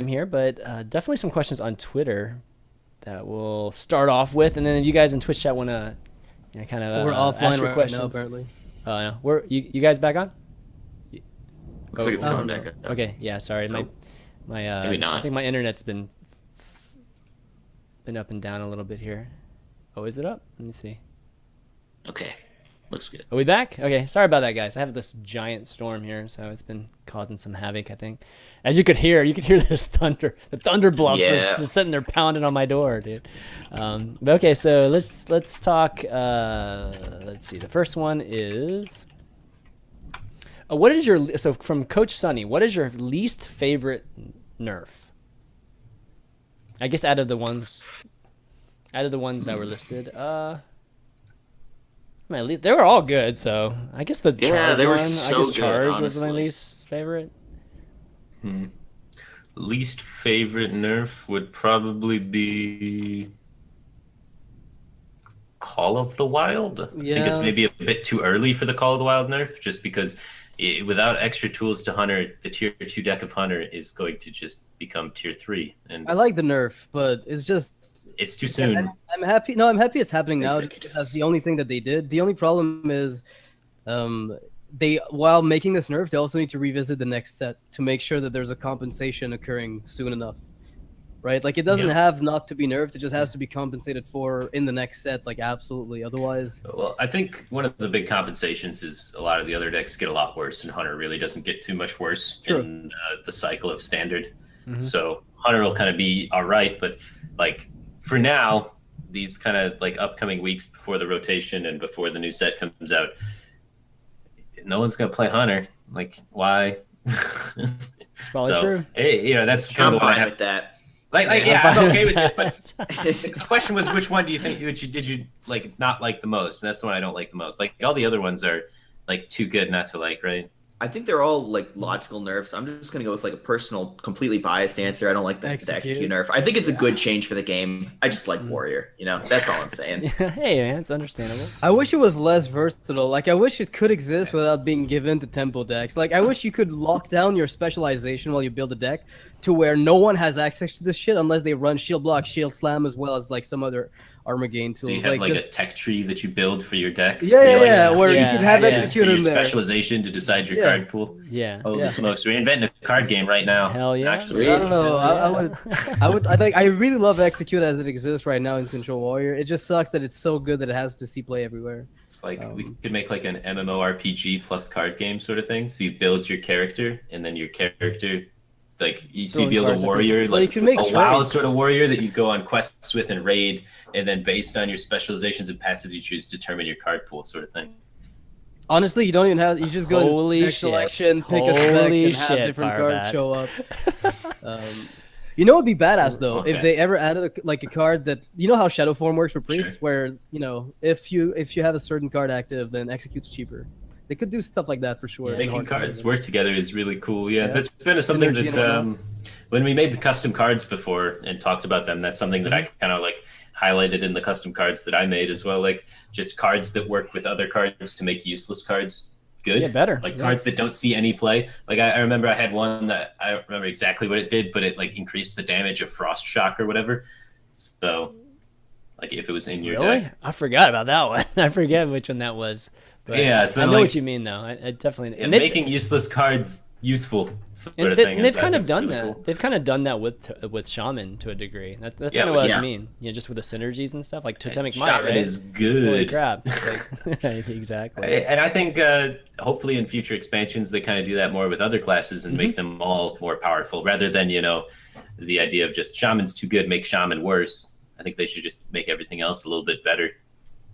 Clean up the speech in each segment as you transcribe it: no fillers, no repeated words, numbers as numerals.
here, but definitely some questions on Twitter that we'll start off with, and then if you guys in Twitch chat want to kind of So we're ask offline your right questions. now, apparently. No, we're you guys back on? Looks like it's coming back up. Okay, yeah, sorry, my Maybe not. I think my internet's been up and down a little bit here. Oh, is it up? Let me see. Okay, looks good. Are we back? Okay, sorry about that, guys. I have this giant storm here, so it's been causing some havoc, I think. As you could hear this thunder. The thunder bluffs are just sitting there pounding on my door, dude. But okay, so let's talk. Let's see. The first one is, what is your from Coach Sunny? What is your least favorite nerf? I guess out of the ones that were listed, they were all good. So I guess the charge they were one, so I guess good, charge was my honestly. least favorite. Least favorite nerf would probably be Call of the Wild. I think it's maybe a bit too early for the Call of the Wild nerf, just because without extra tools to Hunter, the tier 2 deck of Hunter is going to just become tier 3. And I like the nerf, but it's too soon. I'm happy. No, I'm happy it's happening now. That's the only thing that they did. The only problem is, while making this nerf, they also need to revisit the next set to make sure that there's a compensation occurring soon enough. Right? Like, it doesn't have not to be nerfed. It just has to be compensated for in the next set, like, absolutely. Otherwise... Well, I think one of the big compensations is a lot of the other decks get a lot worse, and Hunter really doesn't get too much worse in the cycle of Standard. So Hunter will kind of be all right, but, like, for now, these kind of, like, upcoming weeks before the rotation and before the new set comes out, no one's going to play Hunter. Like, why? It's probably true. Hey, that's kind I'm of what I fine have with that. I'm okay with it, but the question was, which one do you think did you like not like the most? And that's the one I don't like the most. Like, all the other ones are like too good not to like, right? I think they're all like logical nerfs. I'm just gonna go with like a personal, completely biased answer. I don't like the execute nerf. I think it's a good change for the game. I just like Warrior. That's all I'm saying. Hey man, it's understandable. I wish it was less versatile. Like, I wish it could exist without being given to tempo decks. Like, I wish you could lock down your specialization while you build a deck to where no one has access to this shit unless they run shield block, shield slam, as well as like some other armor gain tools. So you have like a tech tree that you build for your deck. Where you should have execute in there. Specialization to decide your card pool. Yeah. Holy smokes, we're inventing a card game right now. Hell yeah. Actually, I don't know. I really love execute as it exists right now in Control Warrior. It just sucks that it's so good that it has to see play everywhere. It's like we could make like an MMORPG plus card game sort of thing. So you build your character, and then your character, like you build a warrior, like you can make a WoW sort of warrior that you go on quests with and raid, and then based on your specializations and passive you choose, determine your card pool sort of thing. Honestly, you don't even have. You just go in deck selection, pick a spec, and have different cards show up. It'd be badass though if they ever added a card that how Shadow Form works for priests, where if you have a certain card active, then execute's cheaper. They could do stuff like that for sure. Yeah, making cards work together is really cool. Yeah, that's been something that when we made the custom cards before and talked about them, that's something that I kind of like highlighted in the custom cards that I made as well. Like, just cards that work with other cards to make useless cards good. Yeah, better. Like cards that don't see any play. Like I remember I had one that I don't remember exactly what it did, but it like increased the damage of Frost Shock or whatever. So, like, if it was in your deck. I forgot about that one. I forget which one that was. But yeah, so I know what you mean, though. I definitely. And making useless cards useful sort of thing. They've kind of done that. Cool. They've kind of done that with Shaman to a degree. That's kind of what I mean. Just with the synergies and stuff, like Totemic Might. Shaman is good. Holy crap! Exactly. And I think hopefully in future expansions they kind of do that more with other classes and make them all more powerful, rather than the idea of just Shaman's too good, make Shaman worse. I think they should just make everything else a little bit better.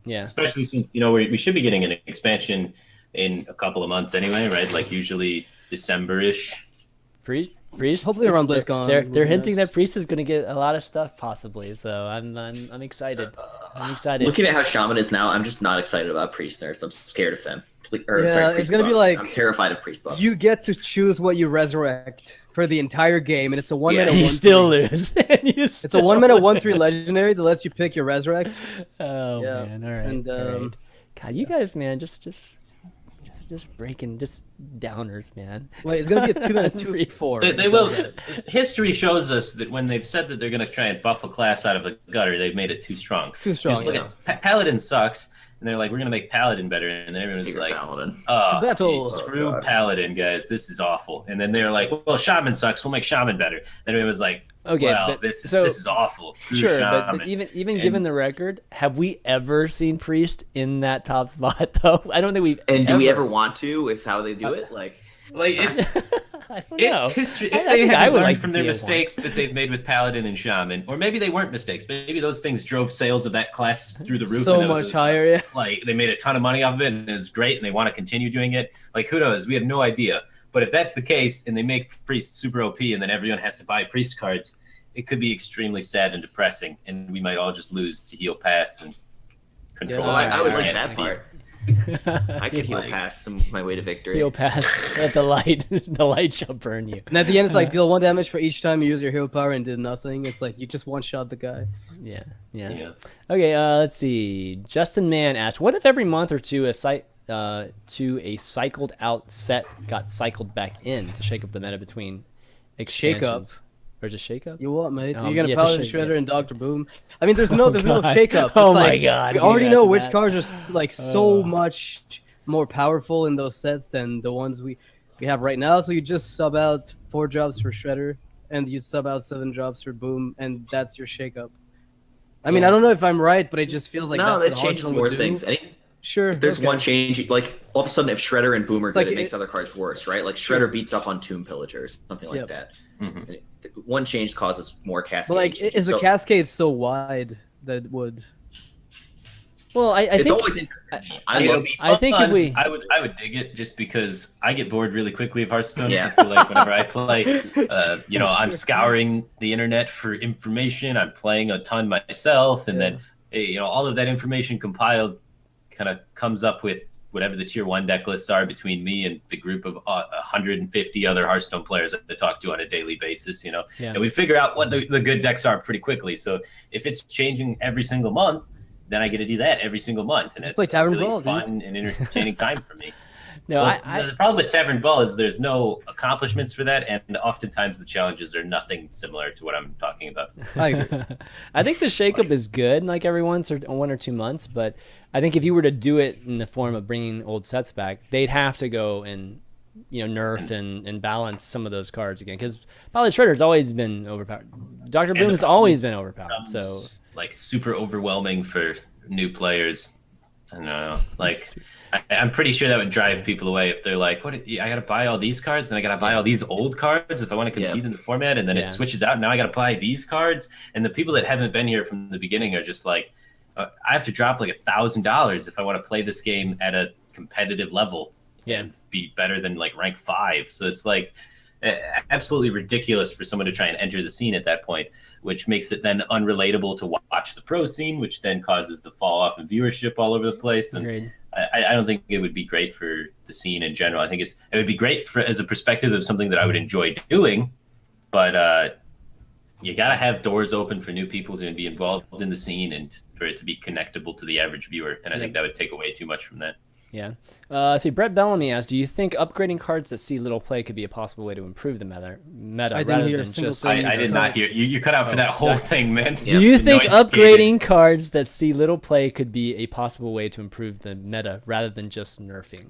Yeah. Especially since we should be getting an expansion in a couple of months anyway, right? Like usually December-ish. Priest. Hopefully around BlizzCon. They're hinting that Priest is going to get a lot of stuff possibly. So I'm excited. I'm excited. Looking at how Shaman is now, I'm just not excited about Priest nerfs. I'm scared of them. It's gonna be like I'm terrified of Priest buffs. You get to choose what you resurrect for the entire game, and it's a 1 minute. You still lose. It's a 1 minute 1/3 legendary that lets you pick your resurrects. Oh man! All right. And God, you guys, man, just just breaking just downers, man. Wait, it's gonna be a 2 and a 2/4. They will. History shows us that when they've said that they're going to try and buff a class out of the gutter, they've made it too strong. Too strong. Just look at Paladin sucked, and they're like, we're going to make Paladin better, and then everyone's Secret like, Paladin. Battle. screw Paladin, guys, this is awful. And then they're like, well, Shaman sucks, we'll make Shaman better. And everyone was like, Okay, well, but- this so- is awful. Screw Sure, Shaman. but even given the record, have we ever seen Priest in that top spot though? I don't think we've. And do we ever want to with how they do it? Like if I don't know. if I they think I had would learned like to from see their it mistakes that they've made with Paladin and Shaman, or maybe they weren't mistakes, maybe those things drove sales of that class through the roof. So and it was much higher, yeah. Like they made a ton of money off of it, and it was great, and they want to continue doing it. Like who knows? We have no idea. But if that's the case, and they make Priest super OP, and then everyone has to buy Priest cards, it could be extremely sad and depressing, and we might all just lose to heal pass and control. well, I would our like that NP. part. I could heal past my way to victory. Heal pass. Let the light. The light shall burn you. And at the end, it's like deal 1 damage for each time you use your hero power and did nothing. It's like you just one-shot the guy. Yeah. Yeah. Okay. Let's see. Justin Mann asked, "What if every month or two a cycled out set got cycled back in to shake up the meta between expansions?" Or just shake up? You what, mate? You're yeah, gonna just Paladin shake, Shredder yeah. and Dr. Boom. I mean, there's no God. shake up. Oh It's my like, God, We you already guys know are which bad. cards are like so much more powerful in those sets than the ones we have right now. So you just sub out 4 drops for Shredder, and you sub out 7 drops for Boom, and that's your shake up. I mean, Yeah. I don't know if I'm right, but it just feels like no, that's that what changes Hearthstone more would do. things. Sure. If there's okay. one change, like all of a sudden, if Shredder and Boom are good, like it makes it- other cards worse, right? Like Shredder beats up on Tomb Pillagers, something like Yep. that. Mhm. And one change causes more cascade. But like, changes. is the So cascade so wide that it would? Well, I it's think always interesting. It'll love. be I think if fun. we- I would dig it just because I get bored really quickly of Hearthstone. Yeah. I feel like whenever I play, I'm scouring the internet for information. I'm playing a ton myself, and then all of that information compiled kind of comes up with whatever the tier 1 deck lists are between me and the group of 150 other Hearthstone players that I talk to on a daily basis. Yeah. And we figure out what the good decks are pretty quickly. So if it's changing every single month, then I get to do that every single month, and Just it's play Tavern a really Brawl, dude. fun and entertaining time for me. no. Well, I the problem with Tavern Brawl is there's no accomplishments for that, and oftentimes the challenges are nothing similar to what I'm talking about. I agree. I think the shakeup is good, like every 1 or 2 months. But I think if you were to do it in the form of bringing old sets back, they'd have to go and nerf and balance some of those cards again. Because Paladin Shredder's always been overpowered. Dr. Boom has always been overpowered. So Like super overwhelming for new players. I don't know. Like I'm pretty sure that would drive people away if they're like, "What? I got to buy all these cards, and I got to buy all these old cards if I want to compete in the format." And then it switches out. And now I got to buy these cards. And the people that haven't been here from the beginning are just like, I have to drop like $1,000 if I want to play this game at a competitive level and be better than like rank 5. So it's like absolutely ridiculous for someone to try and enter the scene at that point, which makes it then unrelatable to watch the pro scene, which then causes the fall off in viewership all over the place. And Agreed. I don't think it would be great for the scene in general. I think it would be great as a perspective of something that I would enjoy doing, but you got to have doors open for new people to be involved in the scene and for it to be connectable to the average viewer. And I think that would take away too much from that. Yeah. See, Brett Bellamy asked, "Do you think upgrading cards that see little play could be a possible way to improve the meta I didn't rather hear a than single just?" thing. I did not hear you. You cut out for that whole thing, man. Do you The think noise upgrading cards that see little play could be a possible way to improve the meta rather than just nerfing?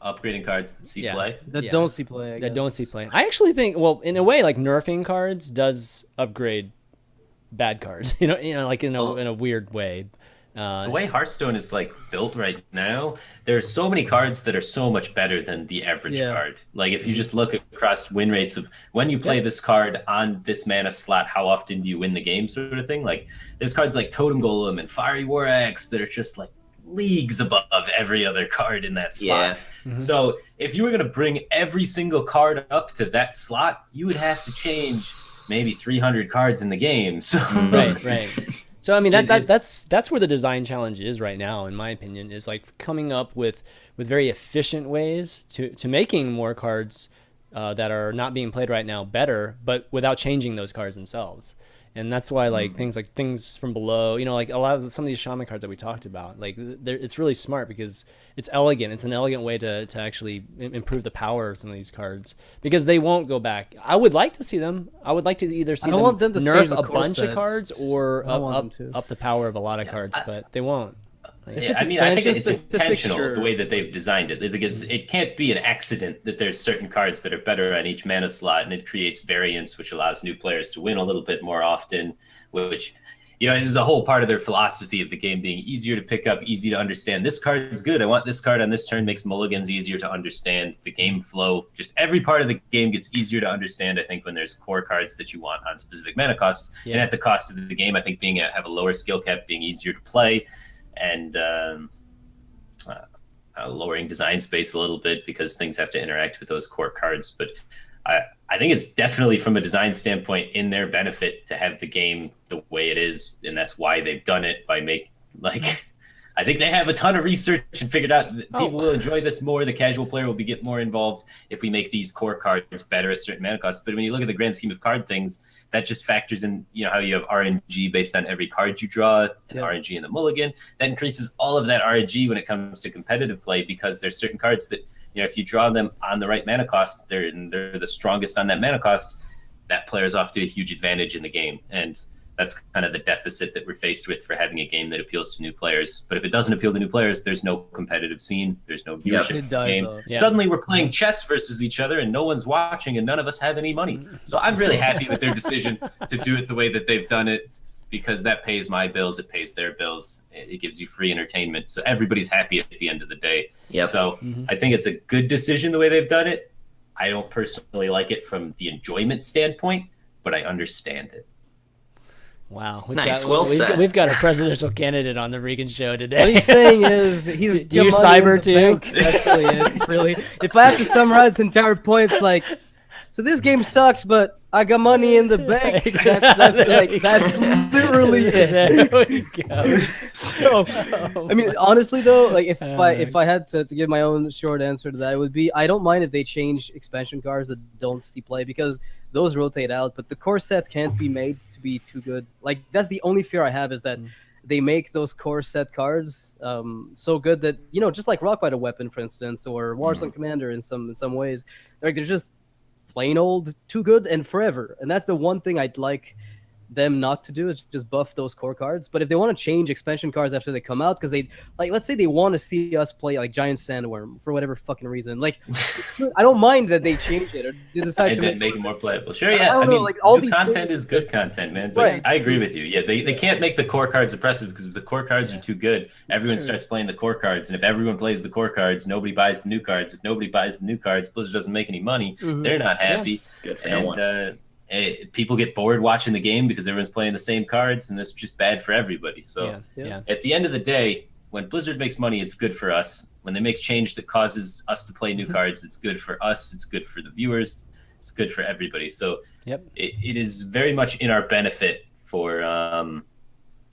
Upgrading cards that see play. That Yeah. don't see play. I That guess. don't see play. I actually think, well, in a way, like nerfing cards does upgrade bad cards. Like in a weird way. The way Hearthstone is like built right now, there's so many cards that are so much better than the average card. Like if you just look across win rates of when you play this card on this mana slot, how often do you win the game, sort of thing. Like there's cards like Totem Golem and Fiery War Axe that are just like leagues above every other card in that slot. So if you were going to bring every single card up to that slot, you would have to change maybe 300 cards in the game. So Right. So I mean that's where the design challenge is right now, in my opinion, is like coming up with very efficient ways to making more cards that are not being played right now better, but without changing those cards themselves. And that's why like things from below, like a lot of some of these shaman cards that we talked about, like it's really smart because it's elegant. It's an elegant way to actually improve the power of some of these cards because they won't go back. I would like to see them. I would like to either see them to nerf a bunch of cards or up the power of a lot of cards, but they won't. Yeah, I mean, I think it's intentional the way that they've designed it. It can't be an accident that there's certain cards that are better on each mana slot, and it creates variance, which allows new players to win a little bit more often, which, is a whole part of their philosophy of the game being easier to pick up, easy to understand. This card is good. I want this card on this turn, makes mulligans easier to understand. The game flow, just every part of the game gets easier to understand, I think, when there's core cards that you want on specific mana costs. Yeah. And at the cost of the game, I think have a lower skill cap, being easier to play, and lowering design space a little bit because things have to interact with those core cards. But I think it's definitely from a design standpoint in their benefit to have the game the way it is, and that's why they've done it by I think they have a ton of research and figured out that people will enjoy this more. The casual player will get more involved if we make these core cards better at certain mana costs. But when you look at the grand scheme of card things, that just factors in, how you have RNG based on every card you draw, and RNG in the mulligan. That increases all of that RNG when it comes to competitive play because there's certain cards that, if you draw them on the right mana cost, they're the strongest on that mana cost. That player's off to a huge advantage in the game. And that's kind of the deficit that we're faced with for having a game that appeals to new players. But if it doesn't appeal to new players, there's no competitive scene. There's no viewership in the game. Suddenly we're playing chess versus each other and no one's watching and none of us have any money. So I'm really happy with their decision to do it the way that they've done it because that pays my bills. It pays their bills. It gives you free entertainment. So everybody's happy at the end of the day. Yep. So I think it's a good decision the way they've done it. I don't personally like it from the enjoyment standpoint, but I understand it. Wow. We've got a presidential candidate on the Regan show today. What he's saying is he's do you cyber too? That's really it, really. If I have to summarize his entire point, it's like, so this game sucks, but I got money in the bank. That's literally it. There we go. So, I mean, honestly though, like if I had to give my own short answer to that, it would be I don't mind if they change expansion cards that don't see play because those rotate out, but the core set can't be made to be too good. Like that's the only fear I have is that they make those core set cards so good that just like Rock Bite Weapon, for instance, or Warsong Commander in some ways, they're just plain old too good and forever. And that's the one thing I'd like them not to do is just buff those core cards. But if they want to change expansion cards after they come out, because they let's say they want to see us play like Giant Sandworm for whatever fucking reason, like I don't mind that they change it or they decide to make it more playable. Sure, yeah. I mean, all these content is good content, man. But right. I agree with you. Yeah, they can't make the core cards oppressive because if the core cards are too good, everyone starts playing the core cards, and if everyone plays the core cards, nobody buys the new cards. If nobody buys the new cards, Blizzard doesn't make any money. They're not happy. Yes. Good for no one. People get bored watching the game because everyone's playing the same cards, and that's just bad for everybody. So at the end of the day, when Blizzard makes money, it's good for us. When they make change that causes us to play new cards, it's good for us. It's good for the viewers. It's good for everybody. So it is very much in our benefit for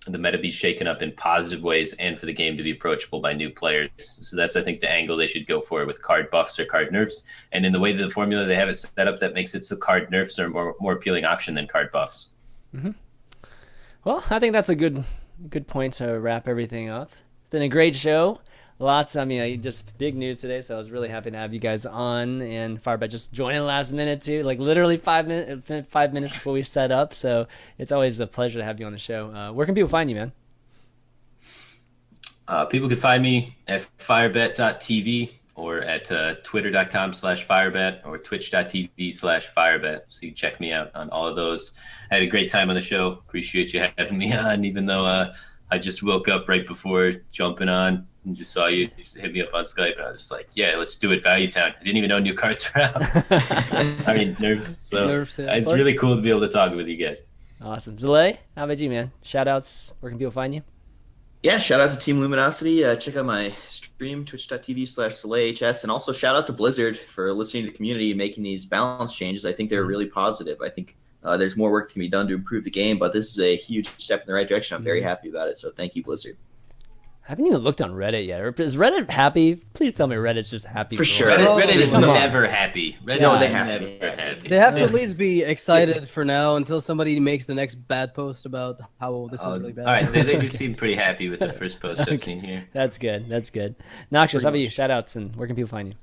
the meta be shaken up in positive ways and for the game to be approachable by new players. So that's, I think, the angle they should go for with card buffs or card nerfs. And in the way that the formula they have it set up, that makes it so card nerfs are a more appealing option than card buffs. Well, I think that's a good point to wrap everything up. It's been a great show. Just big news today, so I was really happy to have you guys on, and Firebat just joining last minute too, like literally 5 minutes before we set up. So it's always a pleasure to have you on the show. Where can people find you, man? People can find me at firebat.tv or at twitter.com/firebat or twitch.tv/firebat. So you can check me out on all of those. I had a great time on the show. Appreciate you having me on, even though I just woke up right before jumping on and just saw you just hit me up on Skype, and I was just like, yeah, let's do it, Value Town. I didn't even know new cards were out. I mean, Nerfs. So it's really cool to be able to talk with you guys. Awesome. Zalae, how about you, man? Shout-outs. Where can people find you? Yeah, shout out to Team Luminosity. Check out my stream, twitch.tv/ZalaeHS. And also shout out to Blizzard for listening to the community and making these balance changes. I think they're really positive. I think there's more work that can be done to improve the game, but this is a huge step in the right direction. I'm very happy about it. So thank you, Blizzard. haven't even looked on Reddit yet. Is Reddit happy? Please tell me Reddit's just happy. For sure. Reddit is Come on. never happy. Reddit No, is they have to never be happy. happy. They have to at least be excited for now until somebody makes the next bad post about how this is really bad. All right, they just seem pretty happy with the first post I've seen here. That's good. That's good. Noxious, how about you? Shout outs and where can people find you?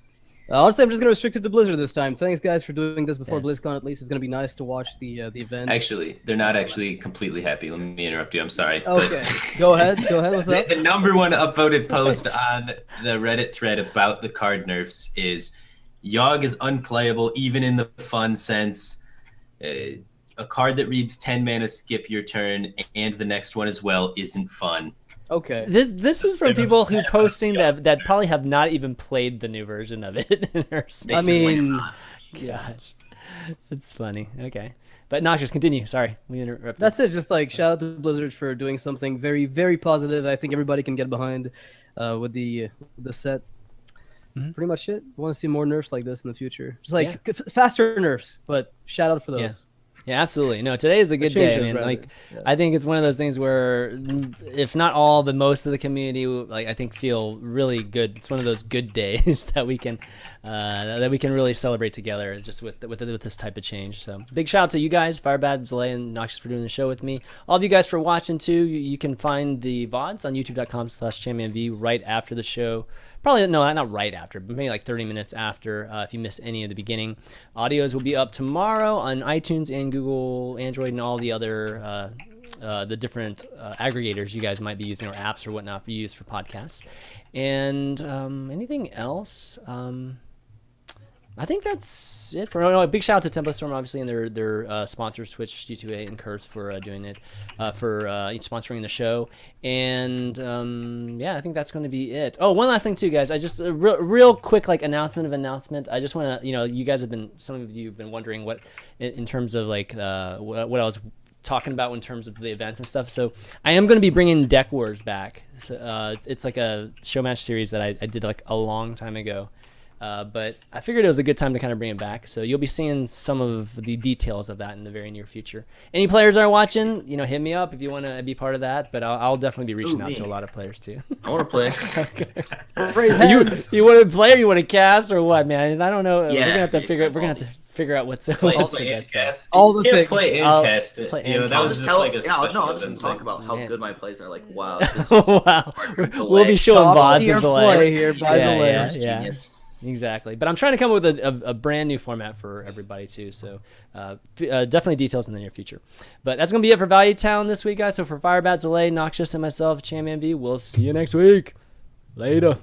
Honestly, I'm just gonna restrict it to Blizzard this time. Thanks, guys, for doing this before BlizzCon. At least it's gonna be nice to watch the event. Actually, they're not actually completely happy. Let me interrupt you. I'm sorry. Okay, go ahead. What's up? The number one upvoted post on the Reddit thread about the card nerfs is Yogg is unplayable even in the fun sense. A card that reads 10 mana, skip your turn, and the next one as well isn't fun. Okay. This is from people who posting that probably have not even played the new version of it. I mean, gosh, it's funny. Okay, but Noxious, continue. Sorry, we interrupted. that's it. Just like shout out to Blizzard for doing something very, very positive. I think everybody can get behind with the set. Pretty much it. Want to see more nerfs like this in the future. Just like faster nerfs, but shout out for those. Yeah, absolutely. No, today is a good day. I mean, like, I think it's one of those things where, if not all, but most of the community, like, I think feel really good. It's one of those good days that we can really celebrate together, just with this type of change. So, big shout out to you guys, Firebat, Zalae, and Noxious for doing the show with me. All of you guys for watching too. You can find the VODs on YouTube.com/ChanManV right after the show. Probably, no, not right after, but maybe like 30 minutes after if you miss any of the beginning. Audios will be up tomorrow on iTunes and Google, Android, and all the other the different aggregators you guys might be using or apps or whatnot you use for podcasts. And anything else? I think that's it. A big shout out to Tempo Storm, obviously, and their sponsors, Twitch, G2A, and Curse for doing it, for sponsoring the show. And yeah, I think that's going to be it. Oh, one last thing too, guys. I just real quick announcement. I just want to, you guys have been, some of you have been wondering what, in terms of what I was talking about in terms of the events and stuff. So I am going to be bringing Deck Wars back. So, it's like a show match series that I did like a long time ago. But I figured it was a good time to kind of bring it back. So you'll be seeing some of the details of that in the very near future. Any players that are watching, hit me up if you want to be part of that. But I'll definitely be reaching out to a lot of players too. I want to play. You want to play or you want to cast or what, man? I don't know. Yeah, we're gonna have to figure out what's Play what's all the the best. cast. All the You can't things. play I'll and cast it. play You know, and that I'll was just just tell. like a Yeah, special no, I'll just event talk thing. about how Yeah. good my plays are. Like, wow, this is Wow. hard to We'll be delay. showing Top VODs tier and play here by Yeah, Zalae. yeah. It's genius. Exactly, but I'm trying to come up with a brand new format for everybody too. So definitely details in the near future. But that's gonna be it for Value Town this week, guys. So for Firebat, Zalae, Noxious, and myself, ChanManV, we'll see you next week. Later.